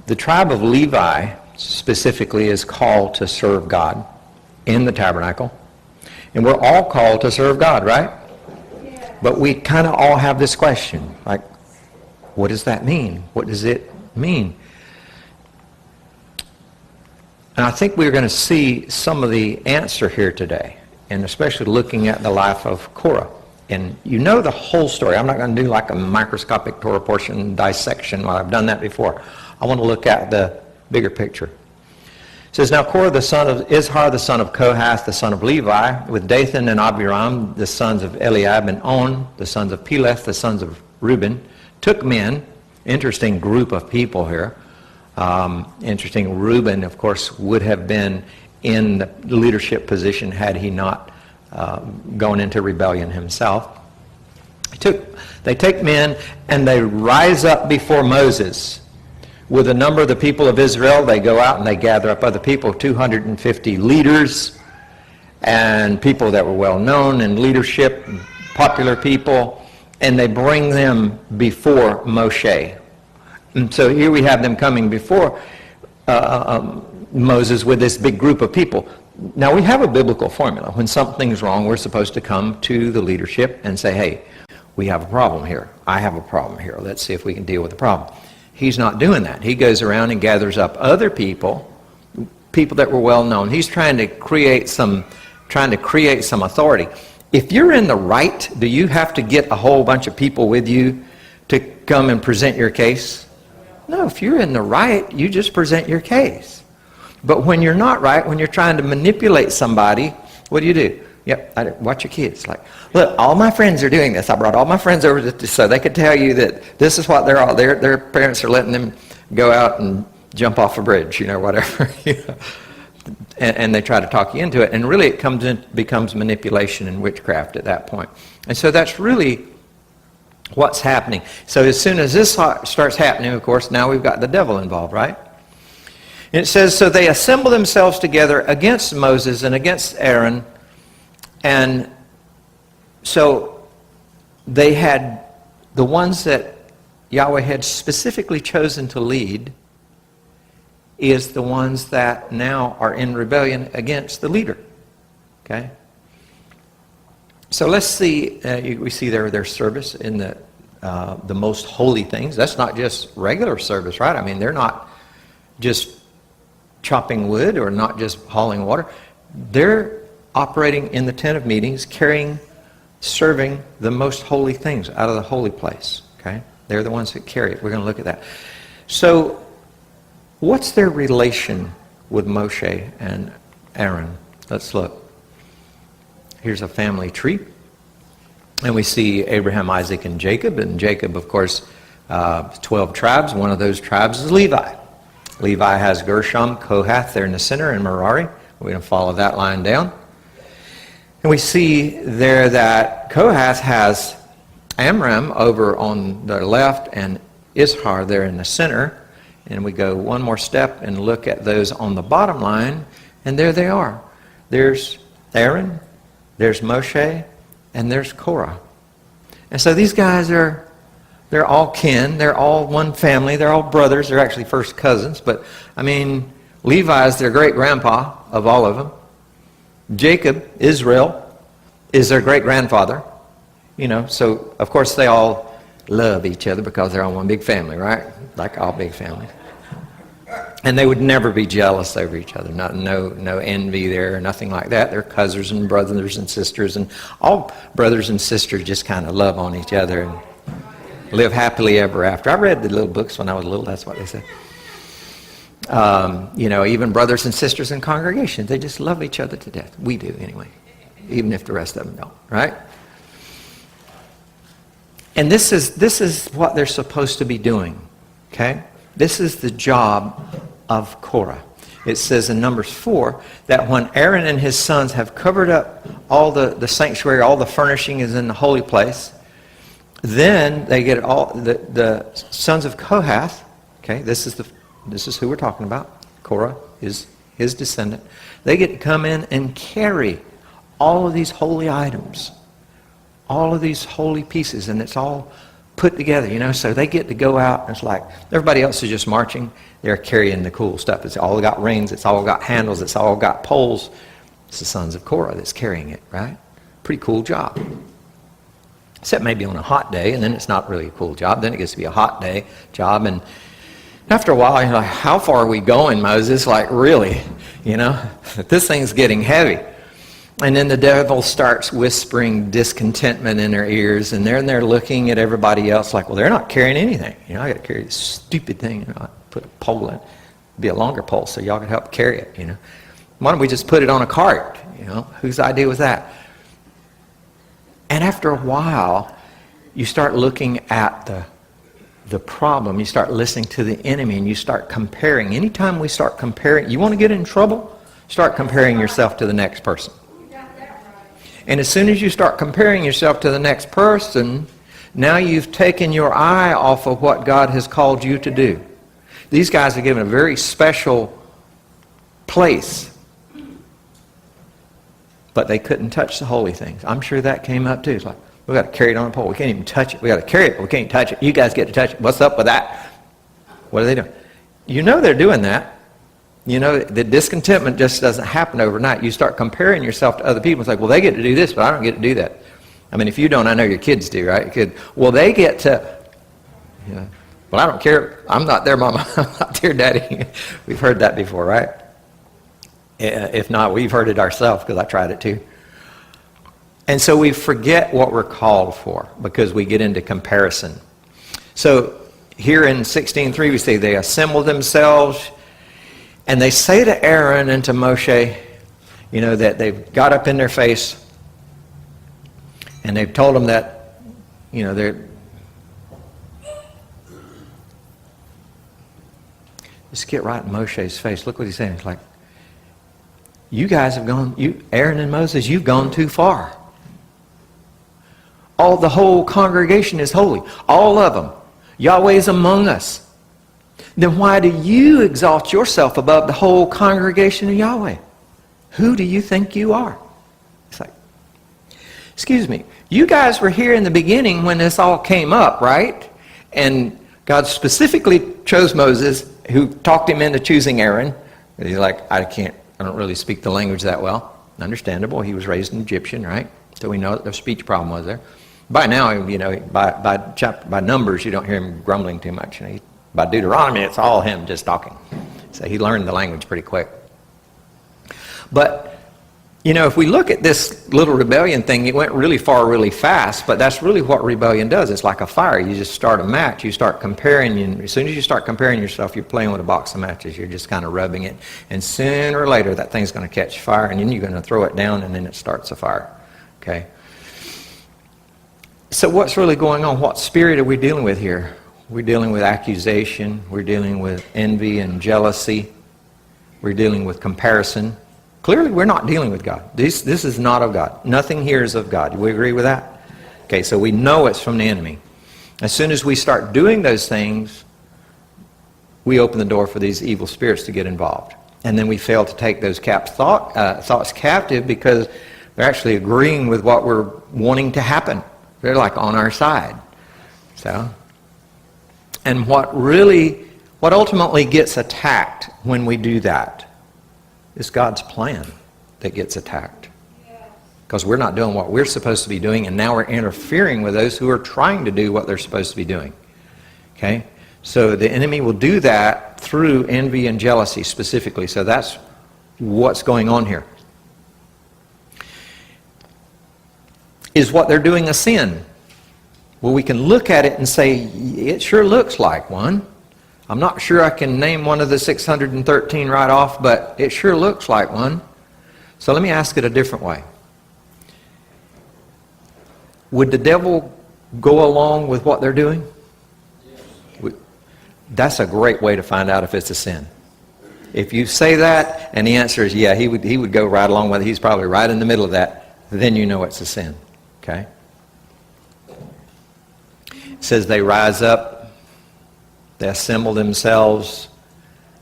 The tribe of Levi specifically is called to serve God in the tabernacle. And we're all called to serve God, right? But we kind of all have this question, like, what does that mean? What does it mean? And I think we're going to see some of the answer here today, and especially looking at the life of Korah. And you know the whole story. I'm not going to do like a microscopic Torah portion dissection. Well, I've done that before. I want to look at the bigger picture. It says, now Korah, the son of Izhar, the son of Kohath, the son of Levi, with Dathan and Abiram, the sons of Eliab, and On, the sons of Peleth, the sons of Reuben, took men. Interesting group of people here. Interesting, Reuben, of course, would have been in the leadership position had he not gone into rebellion himself. They take men and they rise up before Moses. With a number of the people of Israel, they go out and they gather up other people, 250 leaders and people that were well known in leadership, popular people, and they bring them before Moshe. And so here we have them coming before Moses with this big group of people. Now we have a biblical formula. When something's wrong, we're supposed to come to the leadership and say, hey, we have a problem here. I have a problem here. Let's see if we can deal with the problem. He's not doing that. He goes around and gathers up other people that were well known. He's trying to create some authority. If you're in the right, do you have to get a whole bunch of people with you to come and present your case? No, if you're in the right, you just present your case. But when you're not right, when you're trying to manipulate somebody, what do? Yep, watch your kids. Like, look, all my friends are doing this. I brought all my friends over so they could tell you that this is what they're all. Their parents are letting them go out and jump off a bridge, whatever. And they try to talk you into it. And really it becomes manipulation and witchcraft at that point. And so that's really what's happening. So as soon as this starts happening, of course, now we've got the devil involved, right? And it says, so they assemble themselves together against Moses and against Aaron. And so they had the ones that Yahweh had specifically chosen to lead is the ones that now are in rebellion against the leader. Okay? So let's see, we see their service in the most holy things. That's not just regular service, right? I mean, they're not just chopping wood or not just hauling water. They're operating in the tent of meetings, serving the most holy things out of the holy place. Okay? They're the ones that carry it. We're going to look at that. So, what's their relation with Moshe and Aaron? Let's look. Here's a family tree. And we see Abraham, Isaac, and Jacob. And Jacob, of course, 12 tribes. One of those tribes is Levi. Levi has Gershom, Kohath there in the center, and Merari. We're going to follow that line down. And we see there that Kohath has Amram over on the left and Izhar there in the center. And we go one more step and look at those on the bottom line. And there they are. There's Aaron, there's Moshe, and there's Korah. And so these guys they're all kin. They're all one family. They're all brothers. They're actually first cousins. But, I mean, Levi is their great-grandpa of all of them. Jacob, Israel, is their great-grandfather. So, of course, they all love each other because they're all one big family, right? Like all big families. And they would never be jealous over each other. No envy there, nothing like that. They're cousins and brothers and sisters. And all brothers and sisters just kind of love on each other and live happily ever after. I read the little books when I was little. That's what they said. Even brothers and sisters in congregations, they just love each other to death. We do anyway, even if the rest of them don't, right? And this is what they're supposed to be doing, okay? This is the job of Korah. It says in Numbers 4 that when Aaron and his sons have covered up all the sanctuary, all the furnishing is in the holy place, then they get all the sons of Kohath. Okay, this is who we're talking about. Korah is his descendant. They get to come in and carry all of these holy items, all of these holy pieces, and it's all put together, so they get to go out, and it's like everybody else is just marching. They're carrying the cool stuff. It's all got rings, it's all got handles, it's all got poles. It's the sons of Korah that's carrying it, right? Pretty cool job. Except maybe on a hot day, and then it's not really a cool job. Then it gets to be a hot day job, and after a while, you're like, how far are we going, Moses? Like, really? This thing's getting heavy. And then the devil starts whispering discontentment in their ears, and they're in there looking at everybody else like, well, they're not carrying anything. I got to carry this stupid thing. I put a pole in. It'd be a longer pole so y'all can help carry it, Why don't we just put it on a cart? Whose idea was that? And after a while, you start looking at the problem. You start listening to the enemy, and you start comparing. Anytime we start comparing, you want to get in trouble? Start comparing yourself to the next person. And as soon as you start comparing yourself to the next person, now you've taken your eye off of what God has called you to do. These guys are given a very special place. But they couldn't touch the holy things. I'm sure that came up too. It's like, we got to carry it on a pole. We can't even touch it. We got to carry it, but we can't touch it. You guys get to touch it. What's up with that? What are they doing? They're doing that. The discontentment just doesn't happen overnight. You start comparing yourself to other people. It's like, well, they get to do this, but I don't get to do that. I mean, if you don't, I know your kids do, right? Well, they get to, well, I don't care. I'm not their mama. I'm not their daddy. We've heard that before, right? If not, we've heard it ourselves because I tried it too. And so we forget what we're called for because we get into comparison. So here in 16:3 we say they assemble themselves and they say to Aaron and to Moshe, that they've got up in their face and they've told them that, they're... Just get right in Moshe's face. Look what he's saying. It's like, you guys have gone, Aaron and Moses, you've gone too far. The whole congregation is holy. All of them. Yahweh's among us. Then why do you exalt yourself above the whole congregation of Yahweh? Who do you think you are? It's like, excuse me, you guys were here in the beginning when this all came up, right? And God specifically chose Moses, who talked him into choosing Aaron. He's like, I don't really speak the language that well. Understandable. He was raised an Egyptian, right? So we know that the speech problem was there. By now, by Numbers, you don't hear him grumbling too much. By Deuteronomy, it's all him just talking. So he learned the language pretty quick. But, if we look at this little rebellion thing, it went really far really fast, but that's really what rebellion does. It's like a fire. You just start a match. You start comparing. And as soon as you start comparing yourself, you're playing with a box of matches. You're just kind of rubbing it. And sooner or later, that thing's going to catch fire, and then you're going to throw it down, and then it starts a fire. Okay? So what's really going on? What spirit are we dealing with here? We're dealing with accusation. We're dealing with envy and jealousy. We're dealing with comparison. Clearly, we're not dealing with God. This is not of God. Nothing here is of God. Do we agree with that? Okay, so we know it's from the enemy. As soon as we start doing those things, we open the door for these evil spirits to get involved. And then we fail to take those thoughts captive because they're actually agreeing with what we're wanting to happen. They're like on our side. And what ultimately gets attacked when we do that is God's plan that gets attacked. Because we're not doing what we're supposed to be doing, and now we're interfering with those who are trying to do what they're supposed to be doing. Okay? So the enemy will do that through envy and jealousy specifically. So that's what's going on here. Is what they're doing a sin? Well, we can look at it and say, it sure looks like one. I'm not sure I can name one of the 613 right off, but it sure looks like one. So let me ask it a different way. Would the devil go along with what they're doing? That's a great way to find out if it's a sin. If you say that and the answer is yeah, he would go right along with it. He's probably right in the middle of that. Then you know it's a sin. Okay? It says they rise up. They assemble themselves,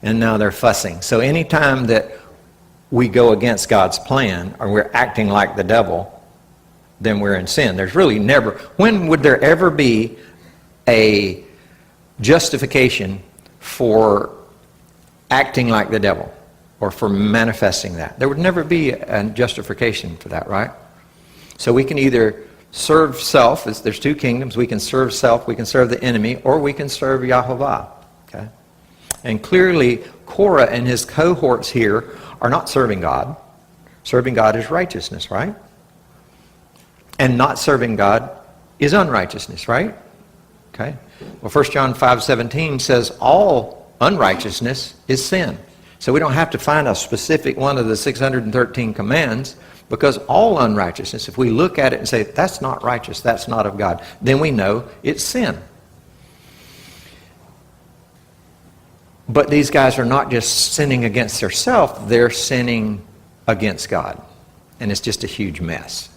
and now they're fussing. So anytime that we go against God's plan, or we're acting like the devil, then we're in sin. There's really never, when would there ever be a justification for acting like the devil or for manifesting that. There would never be a justification for that, right? So we can either serve self. There's two kingdoms. We can serve self, we can serve the enemy, or we can serve Yahovah. Okay? And clearly, Korah and his cohorts here are not serving God. Serving God is righteousness, right? And not serving God is unrighteousness, right? Okay? Well, 1 John 5:17 says all unrighteousness is sin. So we don't have to find a specific one of the 613 commands, because all unrighteousness, if we look at it and say, that's not righteous, that's not of God, then we know it's sin. But these guys are not just sinning against themselves, they're sinning against God. And it's just a huge mess.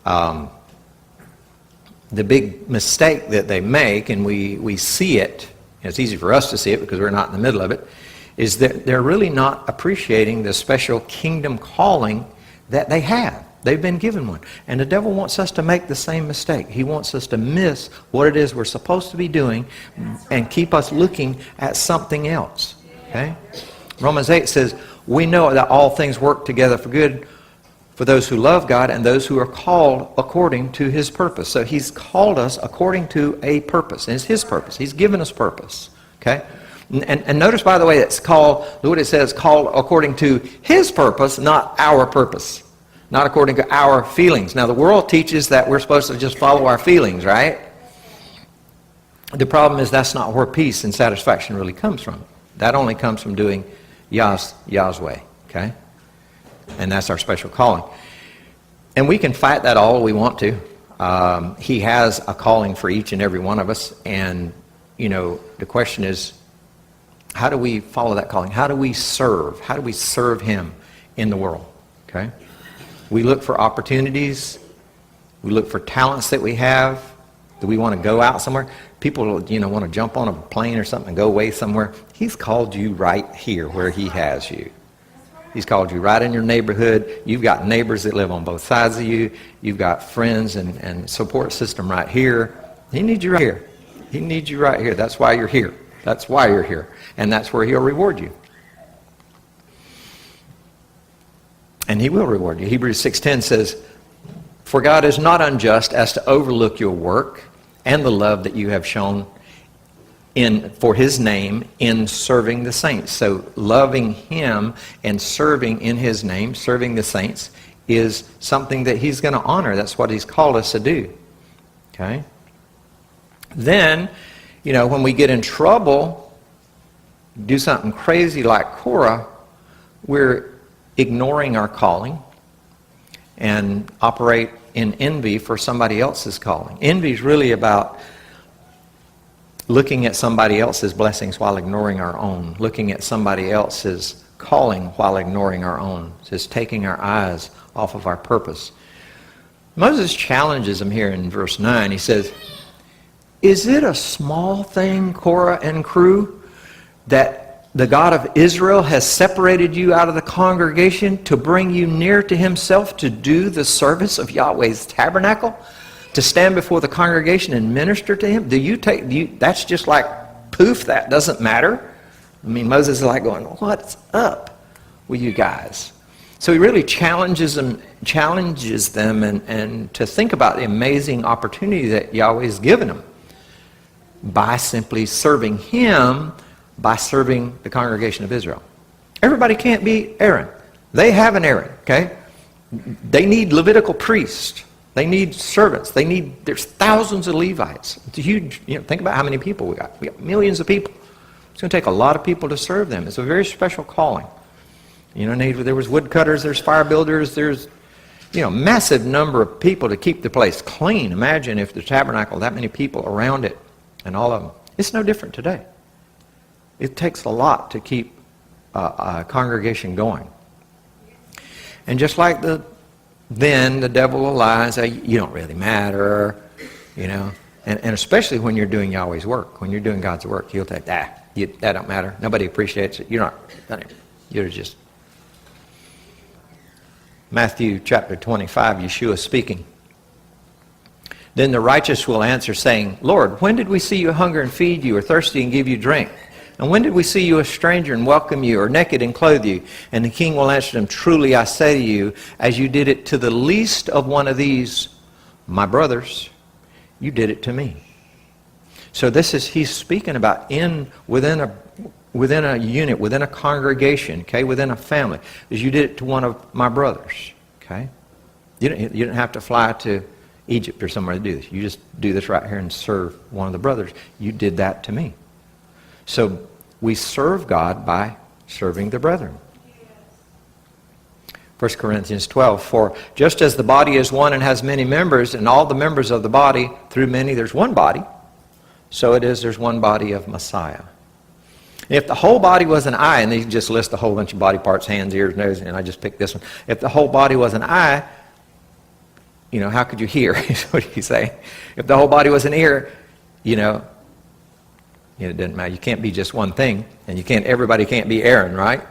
The big mistake that they make, and we see it, and it's easy for us to see it because we're not in the middle of it, is that they're really not appreciating the special kingdom calling that they have. They've been given one. And the devil wants us to make the same mistake. He wants us to miss what it is we're supposed to be doing and keep us looking at something else. Okay? Romans 8 says, we know that all things work together for good for those who love God and those who are called according to his purpose. So he's called us according to a purpose. And it's his purpose. He's given us purpose. Okay? And notice, by the way, it's called, what it says, called according to his purpose, not our purpose. Not according to our feelings. Now, the world teaches that we're supposed to just follow our feelings, right? The problem is that's not where peace and satisfaction really comes from. That only comes from doing Yah's way, okay? And that's our special calling. And we can fight that all we want to. He has a calling for each and every one of us. And, you know, the question is, how do we follow that calling? How do we serve? How do we serve him in the world? Okay? We look for opportunities. We look for talents that we have. Do we want to go out somewhere? People, you know, want to jump on a plane or something and go away somewhere. He's called you right here where he has you. He's called you right in your neighborhood. You've got neighbors that live on both sides of you. You've got friends and support system right here. He needs you right here. He needs you right here. That's why you're here. That's why you're here. And that's where he'll reward you. And he will reward you. Hebrews 6:10 says, for God is not unjust as to overlook your work and the love that you have shown for his name in serving the saints. So loving him and serving in his name, serving the saints, is something that he's going to honor. That's what he's called us to do. Okay? Then, you know, when we get in trouble, do something crazy like Korah, we're ignoring our calling and operate in envy for somebody else's calling. Envy is really about looking at somebody else's blessings while ignoring our own, looking at somebody else's calling while ignoring our own. It's just taking our eyes off of our purpose. Moses challenges them here in verse 9. He says, is it a small thing, Korah and crew, that the God of Israel has separated you out of the congregation to bring you near to himself to do the service of Yahweh's tabernacle, to stand before the congregation and minister to him? That's just like, poof, that doesn't matter. I mean, Moses is like going, what's up with you guys? So he really challenges them and to think about the amazing opportunity that Yahweh has given them by simply serving him, by serving the congregation of Israel. Everybody can't be Aaron. They have an Aaron, okay? They need Levitical priests. They need servants. There's thousands of Levites. It's a huge, think about how many people we got. We got millions of people. It's going to take a lot of people to serve them. It's a very special calling. There was woodcutters, there's fire builders, there's, massive number of people to keep the place clean. Imagine if the tabernacle, that many people around it and all of them. It's no different today. It takes a lot to keep a congregation going. And just like then the devil will lie and say, you don't really matter, And especially when you're doing Yahweh's work, when you're doing God's work, he'll say, that don't matter. Nobody appreciates it. You're just... Matthew chapter 25, Yeshua speaking. Then the righteous will answer, saying, Lord, when did we see you hunger and feed you, or thirsty and give you drink? And when did we see you a stranger and welcome you, or naked and clothe you? And the king will answer them, truly I say to you, as you did it to the least of one of these, my brothers, you did it to me. So he's speaking about within a unit, within a congregation, okay, within a family, as you did it to one of my brothers, okay? You didn't have to fly to Egypt or somewhere to do this. You just do this right here and serve one of the brothers. You did that to me. So we serve God by serving the brethren. 1 Corinthians 12, for just as the body is one and has many members, and all the members of the body, through many there's one body, so it is there's one body of Messiah. If the whole body was an eye, and they just list a whole bunch of body parts, hands, ears, nose, and I just picked this one. If the whole body was an eye, how could you hear? Is what he's saying. If the whole body was an ear, it doesn't matter. You can't be just one thing, and everybody can't be Aaron, right?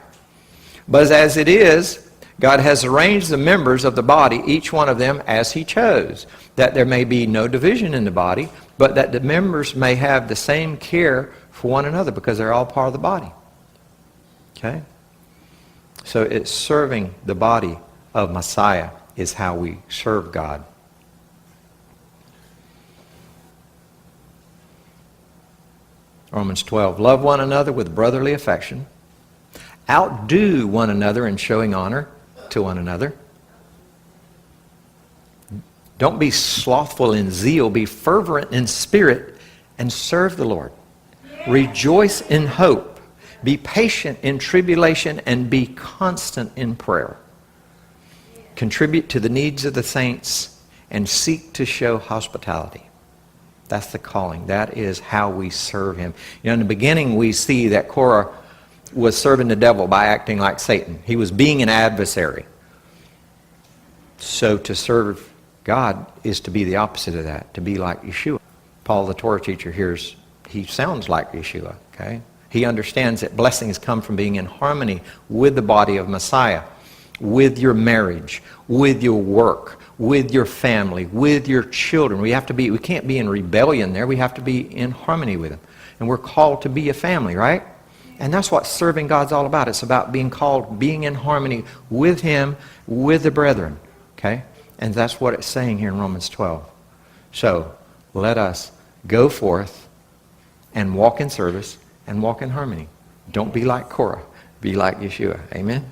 But as it is, God has arranged the members of the body, each one of them as he chose, that there may be no division in the body, but that the members may have the same care for one another, because they're all part of the body. Okay? So it's serving the body of Messiah is how we serve God. Romans 12, love one another with brotherly affection. Outdo one another in showing honor to one another. Don't be slothful in zeal. Be fervent in spirit and serve the Lord. Rejoice in hope. Be patient in tribulation and be constant in prayer. Contribute to the needs of the saints and seek to show hospitality. That's the calling. That is how we serve him. In the beginning we see that Korah was serving the devil by acting like Satan. He was being an adversary. So to serve God is to be the opposite of that, to be like Yeshua. Paul, the Torah teacher, he sounds like Yeshua, okay? He understands that blessings come from being in harmony with the body of Messiah, with your marriage, with your work, with your family, with your children. We can't be in rebellion there. We have to be in harmony with them. And we're called to be a family, right? And that's what serving God's all about. It's about being called, being in harmony with him, with the brethren, okay? And that's what it's saying here in Romans 12. So let us go forth and walk in service and walk in harmony. Don't be like Korah. Be like Yeshua. Amen?